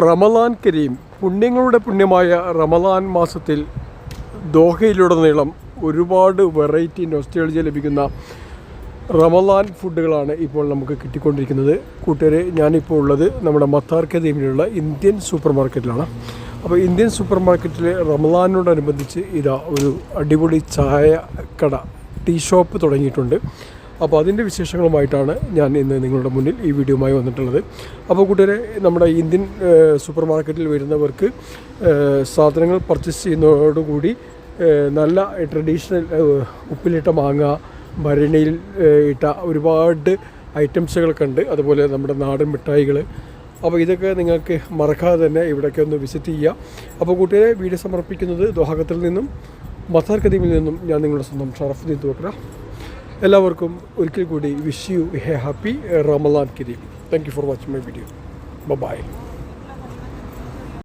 റമളാൻ കരീം, പുണ്യങ്ങളുടെ പുണ്യമായ റമളാൻ മാസത്തിൽ ദോഹയിലുടനീളം ഒരുപാട് വെറൈറ്റി നൊസ്റ്റാൾജിയ ലഭിക്കുന്ന റമളാൻ ഫുഡുകളാണ് ഇപ്പോൾ നമുക്ക് കിട്ടിക്കൊണ്ടിരിക്കുന്നത്. കൂട്ടുകാരെ, ഞാനിപ്പോൾ ഉള്ളത് നമ്മുടെ മത്താർ കദീമിലുള്ള ഇന്ത്യൻ സൂപ്പർ മാർക്കറ്റിലാണ്. അപ്പോൾ ഇന്ത്യൻ സൂപ്പർ മാർക്കറ്റിലെ റമളാനോടനുബന്ധിച്ച് ഇതാ ഒരു അടിപൊളി ചായ കട, ടീ ഷോപ്പ് തുടങ്ങിയിട്ടുണ്ട്. അപ്പോൾ അതിൻ്റെ വിശേഷങ്ങളുമായിട്ടാണ് ഞാൻ ഇന്ന് നിങ്ങളുടെ മുന്നിൽ ഈ വീഡിയോയുമായി വന്നിട്ടുള്ളത്. അപ്പോൾ കൂട്ടുകാരെ, നമ്മുടെ ഇന്ത്യൻ സൂപ്പർ മാർക്കറ്റിൽ വരുന്നവർക്ക് സാധനങ്ങൾ പർച്ചേസ് ചെയ്യുന്നതോടുകൂടി നല്ല ട്രഡീഷണൽ ഉപ്പിലിട്ട മാങ്ങ, ഭരണിയിൽ ഇട്ട ഒരുപാട് ഐറ്റംസുകളൊക്കെ ഉണ്ട്. അതുപോലെ നമ്മുടെ നാടൻ മിഠായികൾ. അപ്പോൾ ഇതൊക്കെ നിങ്ങൾക്ക് മറക്കാതെ തന്നെ ഇവിടേക്ക് ഒന്ന് വിസിറ്റ് ചെയ്യുക. അപ്പോൾ കൂട്ടുകാരെ, വീഡിയോ സമർപ്പിക്കുന്നത് ദോഹത്തിൽ നിന്നും മത്താർ കദീമിൽ നിന്നും ഞാൻ നിങ്ങളുടെ സ്വന്തം ഷറഫുദ്ദീൻ തുവക്കര. എല്ലാവർക്കും ഒരിക്കൽ കൂടി wish you a happy Ramadan Kareem. Thank you for watching my video. By.